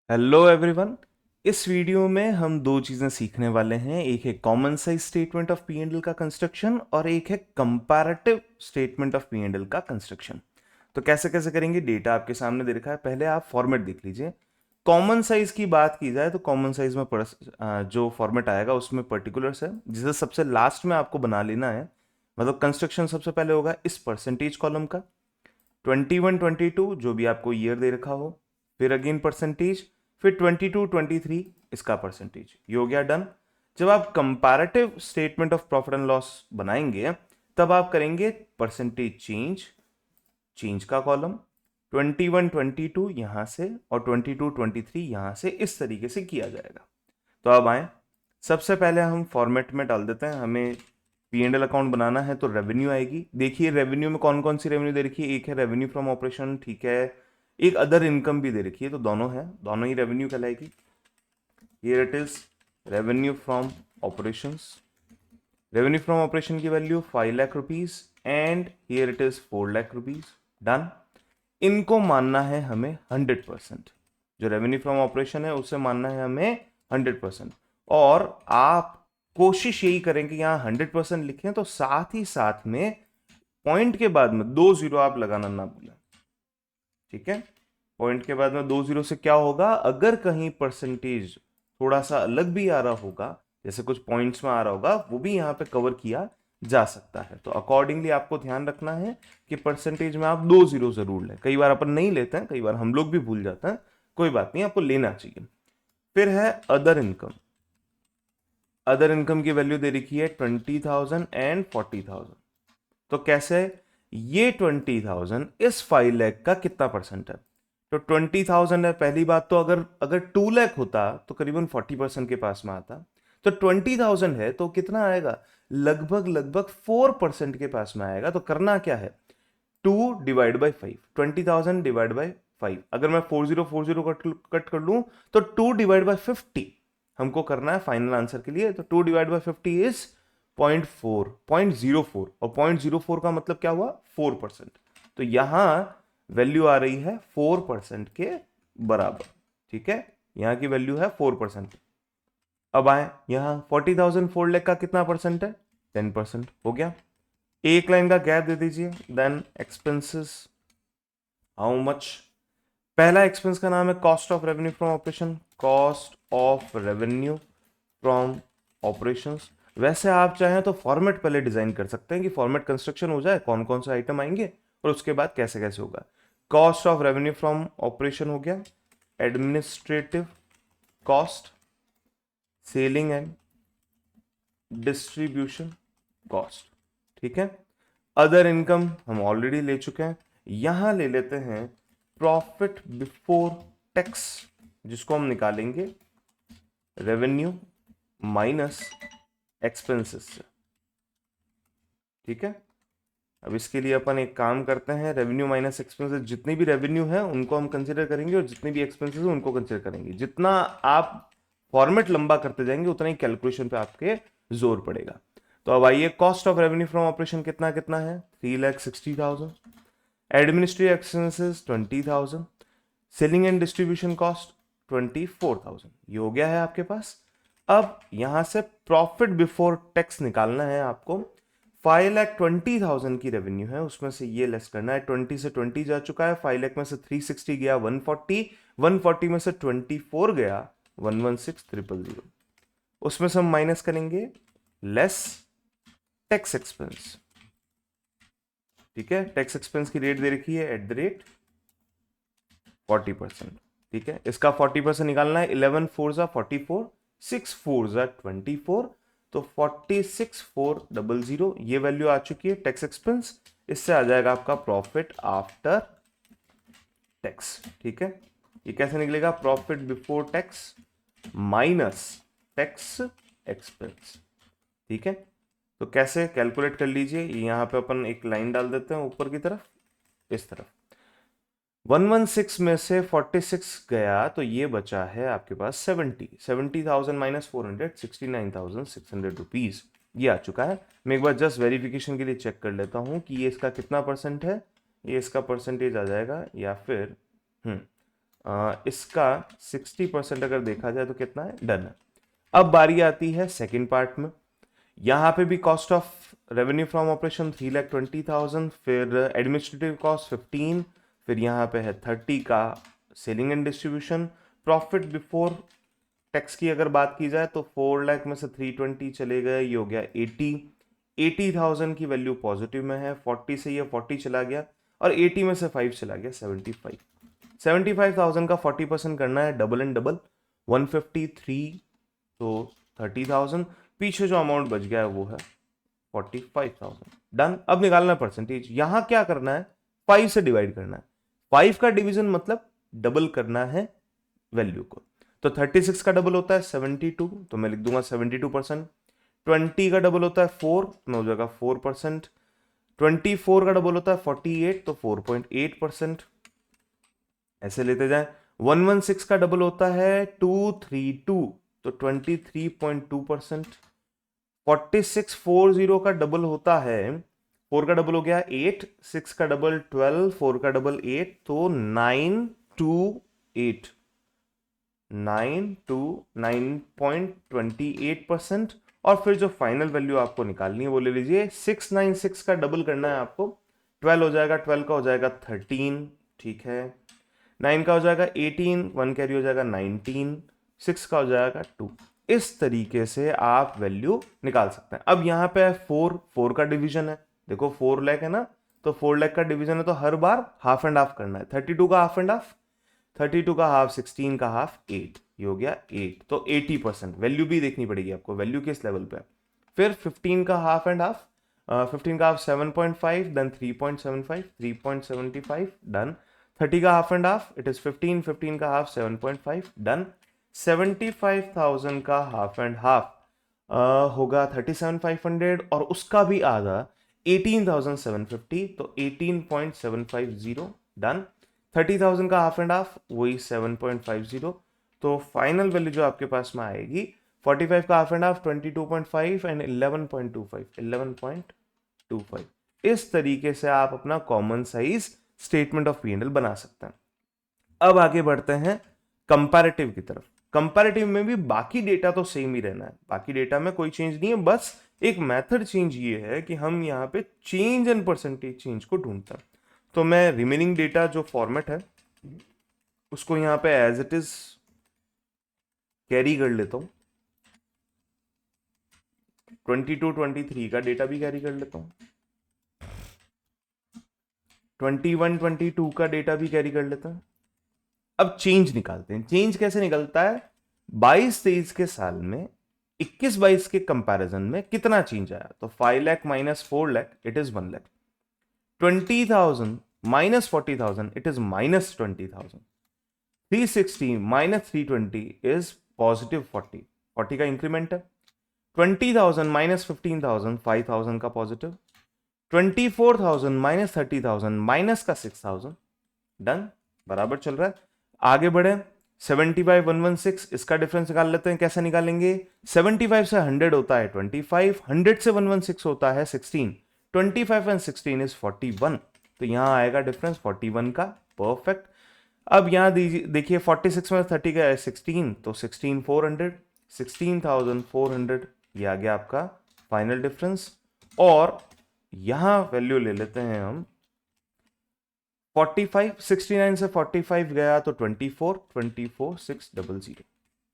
Hello everyone. इस video में हम दो चीज़ें सीखने वाले हैं। एक है common size statement of P and L का कंस्ट्रक्शन और एक है comparative statement of P and L का कंस्ट्रक्शन। तो कैसे कैसे करेंगे, डेटा आपके सामने दे रखा है, पहले आप फॉर्मेट देख लीजिए। कॉमन साइज की बात की जाए तो कॉमन साइज में जो फॉर्मेट आएगा उसमें पर्टिकुलर्स है, जिसे सबसे लास्ट में आपको बना लेना है। मतलब कंस्ट्रक्शन सबसे पहले होगा इस परसेंटेज कॉलम का 21 22 जो भी आपको ईयर दे रखा हो, फिर अगेन परसेंटेज, फिर 22 23 इसका परसेंटेज। ये हो गया डन। जब आप comparative statement of profit and loss बनाएंगे तब आप करेंगे परसेंटेज चेंज, चेंज का कॉलम 21 22 यहां से और 22 23 यहां से, इस तरीके से किया जाएगा। तो अब आए, सबसे पहले हम फॉर्मेट में डाल देते हैं। हमें पी एंड एल अकाउंट बनाना है तो रेवेन्यू आएगी। देखिए रेवेन्यू में कौन कौन सी रेवेन्यू दे रखी है, एक है रेवेन्यू फ्रॉम ऑपरेशन, ठीक है, एक अदर इनकम भी दे रखी है, तो दोनों है, दोनों ही रेवेन्यू कहलाएगी। Here it is revenue from operations. Revenue from operation की value 5 lakh rupees and here it is 4 lakh rupees. Done. इनको मानना है हमें 100%। जो रेवेन्यू फ्रॉम ऑपरेशन है उसे मानना है हमें 100%। और आप कोशिश यही करें कि यहाँ 100% लिखें, तो साथ ही साथ में पॉइंट के बाद में 2 जीरो आप लगाना ना भूलें। ठीक है, पॉइंट के बाद में 2 जीरो से क्या होगा, अगर कहीं परसेंटेज थोड़ा सा अलग भी आ रहा होगा, जैसे कुछ पॉइंट्स में आ रहा होगा, वो भी यहाँ पे कवर किया जा सकता है। तो अकॉर्डिंगली आपको ध्यान रखना है कि परसेंटेज में आप 2 जीरो जरूर लें। कई बार अपन नहीं लेते हैं, कई बार हम लोग भी भूल जाते हैं, कोई बात नहीं, आपको लेना चाहिए। फिर है अदर इनकम। अदर इनकम की वैल्यू दे रखी है 20,000 एंड 40,000। तो कैसे, ये 20,000 इस 5 लाख का कितना परसेंट है। तो 20,000 है, पहली बात तो अगर अगर 2 लाख होता तो करीबन 40% के पास में आता। तो 20,000 है तो कितना आएगा, लगभग लगभग 4% के पास में आएगा। तो करना क्या है, 2 डिवाइड बाई 5, 20,000 डिवाइड बाई 5। अगर मैं 4040 कट कर लूं तो 2 डिवाइड बाई 50 हमको करना है फाइनल आंसर के लिए। तो 2 डिवाइड बाई 50 इज 0.4 और 0.04 का मतलब क्या हुआ, 4%। तो यहां वैल्यू आ रही है 4% के बराबर। ठीक है, यहां की वैल्यू है 4%। अब आए यहां 40,000 4 लाख का कितना परसेंट है, 10% हो गया। एक लाइन का गैप दे दीजिए। Then expenses, how much. पहला एक्सपेंस का नाम है cost of revenue from operation, cost of revenue from operations. वैसे आप चाहें तो फॉर्मेट पहले डिजाइन कर सकते हैं कि फॉर्मेट कंस्ट्रक्शन हो जाए, कौन कौन से आइटम आएंगे और उसके बाद कैसे कैसे होगा। Cost of revenue from operation हो गया, administrative cost, selling and distribution cost. ठीक है, अदर इनकम हम ऑलरेडी ले चुके हैं। यहां ले लेते हैं प्रॉफिट बिफोर टैक्स, जिसको हम निकालेंगे रेवेन्यू माइनस एक्सपेंसेस से। ठीक है, अब इसके लिए अपन एक काम करते हैं, रेवेन्यू माइनस एक्सपेंसेस, जितनी भी रेवेन्यू है उनको हम कंसिडर करेंगे और जितनी भी एक्सपेंसेस है उनको कंसिडर करेंगे। जितना आप फॉर्मेट लंबा करते जाएंगे उतना ही कैलकुलेशन पे आपके जोर पड़ेगा। तो अब आइए, cost of revenue from operation कितना कितना है, 3,60,000। Administrative expenses 20,000, selling and distribution cost 24,000। ये हो गया है आपके पास। अब यहां से प्रॉफिट बिफोर टैक्स निकालना है आपको। 5,20,000 की रेवेन्यू है, उसमें से ये लेस करना है। 20 से 20 जा चुका है, 5 लाख में से 360 गया 140, 140 में से 24 गया 116,000। उसमें से हम माइनस करेंगे लेस टैक्स एक्सपेंस। ठीक है, टैक्स एक्सपेंस की रेट दे रखी है @40%। ठीक है, इसका 40% निकालना है। 11 4 जा 44, 6 4 जा 24, तो 46,400 ये वैल्यू आ चुकी है टैक्स एक्सपेंस। इससे आ जाएगा आपका प्रॉफिट आफ्टर टैक्स। ठीक है, ये कैसे निकलेगा, profit before tax minus tax expense. ठीक है, तो कैसे कैलकुलेट कर लीजिए, यहां पे अपन एक लाइन डाल देते हैं ऊपर की तरफ, इस तरफ। 116 में से 46 गया तो ये बचा है आपके पास 70,000 माइनस 400, 69,600 रुपीज ये आ चुका है। मैं एक बार जस्ट वेरिफिकेशन के लिए चेक कर लेता हूं कि ये इसका कितना परसेंट है। ये इसका परसेंटेज आ जाएगा, या फिर इसका 60% अगर देखा जाए तो कितना है, डन है। अब बारी आती है सेकेंड पार्ट में। यहाँ पे भी cost of revenue from operation 3,20,000, फिर एडमिनिस्ट्रेटिव कॉस्ट 15, फिर यहाँ पे है 30 का selling and distribution. Profit before tax की अगर बात की जाए तो 4 लाख में से 320 चले गए, ये हो गया 80,000 की वैल्यू पॉजिटिव में है। 40 से ये 40 चला गया और 80 में से 5 चला गया 75,000 का 40% करना है, डबल एंड डबल 153 तो 30,000। पीछे जो अमाउंट बच गया है वो है 45,000। डन। अब निकालना परसेंटेज। यहां क्या करना है, 5 से डिवाइड करना है। 5 का डिवीजन मतलब डबल करना है वैल्यू को। तो 36 का डबल होता है 72, तो मैं लिख दूंगा 72%। 20 का डबल होता है 4, तो मैं हो जाएगा 4%। 24 का डबल होता है 48, तो 4.8%। ऐसे लेते जाए। 116 का डबल होता है 232, तो 23.2%। 4640 का डबल होता है, 4 का डबल हो गया 8, 6 का डबल 12, 4 का डबल 8, तो 928, 9.28%। और फिर जो फाइनल वैल्यू आपको निकालनी है वो ले लीजिए। 696 का डबल करना है आपको, 12 हो जाएगा, 12 का हो जाएगा 13, ठीक है। 9 का हो जाएगा 18, 1 कैरी हो जाएगा 19, 6 का हो जाएगा 2। इस तरीके से आप वैल्यू निकाल सकते हैं। अब यहाँ पे 4 का डिवीजन है, देखो 4 लाख है ना, तो 4 लाख का डिवीजन है तो हर बार हाफ एंड हाफ करना है। 32 का हाफ एंड हाफ, 32 का हाफ, 16 का हाफ 8, ये हो गया 8, तो 80%। वैल्यू भी देखनी पड़ेगी आपको, वैल्यू किस लेवल पे है। फिर 15 का हाफ एंड हाफ, 15 का हाफ 7.5, देन 3.75, 3.75, डन। 30 का half and half, it is 15, 15 का हाफ 7.5, डन। 75,000 का हाफ एंड हाफ होगा 37,500, और उसका भी आधा 18,750, तो 18.750, डन। 30,000 का हाफ एंड हाफ वही 7.50, तो फाइनल वैल्यू जो आपके पास में आएगी 45 का हाफ एंड हाफ 22.5 एंड 11.25। इस तरीके से आप अपना common size statement of P and L बना सकते हैं। अब आगे बढ़ते हैं कंपैरेटिव की तरफ। कंपैरेटिव में भी बाकी डेटा तो सेम ही रहना है, बाकी डेटा में कोई चेंज नहीं है, बस एक मेथड चेंज ये है कि हम यहाँ पे चेंज एंड परसेंटेज चेंज को ढूंढते हैं। तो मैं रिमेनिंग डेटा जो फॉर्मेट है उसको यहाँ पे एज इट इज कैरी कर लेता हूँ। 22, 23 का डेटा भी कैरी कर लेता हूँ, 21, 22 का डेटा भी कैरी कर लेता हूँ। अब चेंज निकालते हैं। चेंज कैसे निकलता है, 22-23 के साल में 21-22 के कंपैरिजन में कितना चेंज आया, तो 5 lakh minus 4 lakh it is 1 lakh. 20,000 minus 40,000 it is minus 20,000। 360 minus 320 is positive 40, 40 का इंक्रीमेंट है। 20,000 माइनस 15,000 5,000 का पॉजिटिव। 24,000 माइनस 30,000 माइनस का 6,000, डन, बराबर चल रहा है। आगे बढ़े। 75 116, इसका डिफरेंस निकाल लेते हैं। कैसे निकालेंगे, 75 से 100 होता है 25, 100 से 116 होता है 16, 25 एंड 16 इज 41, तो यहां आएगा डिफरेंस 41 का, परफेक्ट। अब यहां देखिए 46 में 30 का 16, तो 16,400, 16,400, ये आ गया आपका फाइनल डिफरेंस। और यहां वैल्यू ले लेते हैं हम 45, 69 से 45 गया तो 24, 24,600,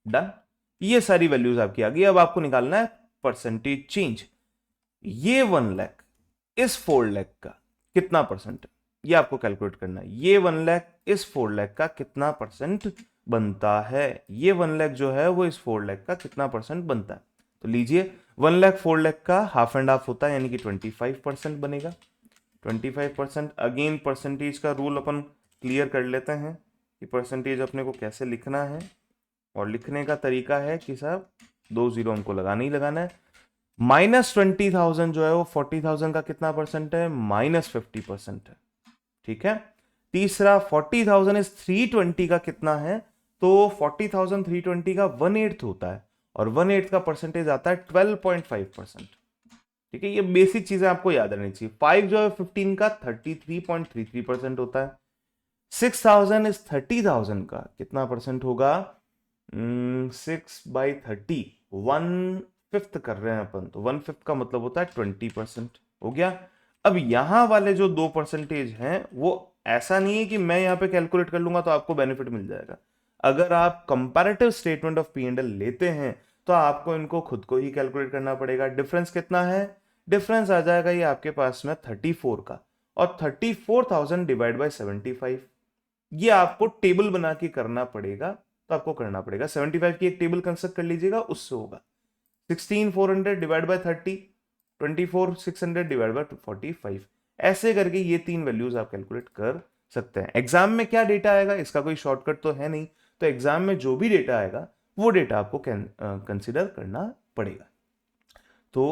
डन। ये सारी वैल्यूज आपकी आ गई। अब आपको निकालना है परसेंटेज चेंज। ये 1 लाख इस 4 लाख का कितना परसेंट है, ये आपको कैलकुलेट करना है। ये 1 लाख इस 4 लाख का कितना परसेंट बनता है, ये 1 लाख जो है वो इस 4 लाख का कितना परसेंट बनता है। तो लीजिए 1 लाख 4 लाख का हाफ एंड हाफ होता है, यानी कि 25% बनेगा। 25%। अगेन परसेंटेज का रूल अपन क्लियर कर लेते हैं कि परसेंटेज अपने को कैसे लिखना है, और लिखने का तरीका है कि साहब 2 जीरो हमको लगाना ही लगाना है। माइनस 20,000 जो है वो 40,000 का कितना परसेंट है, माइनस 50% है, ठीक है। तीसरा 40,000 इज 320 का कितना है, तो 40,000 320 का 1/8 होता है, और 1/8 का परसेंटेज आता है 12.5%, ठीक है। ये बेसिक चीजें आपको याद रहनी चाहिए। 5 जो है 15 का 33.33% होता है। 6,000 इज 30,000 का कितना परसेंट होगा? 6/30, 1/5 कर रहे हैं अपन, तो 1/5 का मतलब होता है 20% हो गया। अब यहां वाले जो 2% हैं वो ऐसा नहीं है कि मैं यहां पे कैलकुलेट कर लूंगा तो आपको बेनिफिट मिल जाएगा। अगर आप comparative statement of P and L लेते हैं तो आपको इनको खुद को ही कैलकुलेट करना पड़ेगा। डिफरेंस कितना है? डिफरेंस आ जाएगा ये आपके पास में 34 का, और 34,000 डिवाइड बाई 75, ये आपको टेबल बना के करना पड़ेगा। तो आपको करना पड़ेगा 75 की एक टेबल कंस्ट्रक्ट कर लीजिएगा, उससे होगा 16,400 डिवाइड बाय 30, 24,600 डिवाइड बाय 45। ऐसे करके ये तीन वैल्यूज आप कैलकुलेट कर सकते हैं। एग्जाम में क्या डेटा आएगा इसका कोई शॉर्टकट तो है नहीं, तो एग्जाम में जो भी डेटा आएगा वो डेटा आपको कंसिडर करना पड़ेगा। तो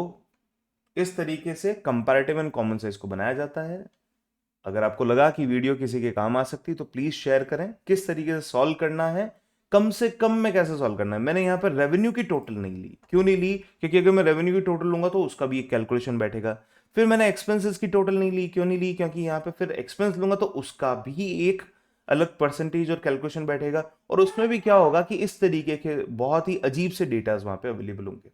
इस तरीके से कंपैरेटिव एंड कॉमन साइज को बनाया जाता है। अगर आपको लगा कि वीडियो किसी के काम आ सकती तो प्लीज शेयर करें। किस तरीके से सॉल्व करना है, कम से कम में कैसे सॉल्व करना है। मैंने यहां पर रेवेन्यू की टोटल नहीं ली। क्यों नहीं ली? क्योंकि अगर मैं रेवेन्यू की टोटल लूंगा तो उसका भी एक कैलकुलेशन बैठेगा। फिर मैंने एक्सपेंसेस की टोटल नहीं ली। क्यों नहीं ली? क्योंकि यहां पे फिर एक्सपेंस लूंगा तो उसका भी एक अलग परसेंटेज और कैलकुलेशन बैठेगा, और उसमें भी क्या होगा कि इस तरीके के बहुत ही अजीब से डेटाज वहां पे अवेलेबल होंगे।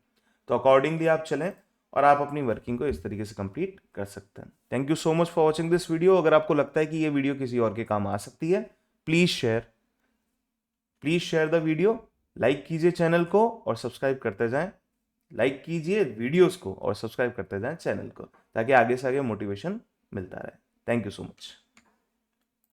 तो अकॉर्डिंगली आप चलें और आप अपनी वर्किंग को इस तरीके से कंप्लीट कर सकते हैं। Thank you so much for watching this video. अगर आपको लगता है कि ये वीडियो किसी और के काम आ सकती है, please share the video. Like कीजिए चैनल को और सब्सक्राइब करते जाएं। लाइक कीजिए वीडियोस को और सब्सक्राइब करते जाएं चैनल को, ताकि आगे से आगे मोटिवेशन मिलता रहे। Thank you so much.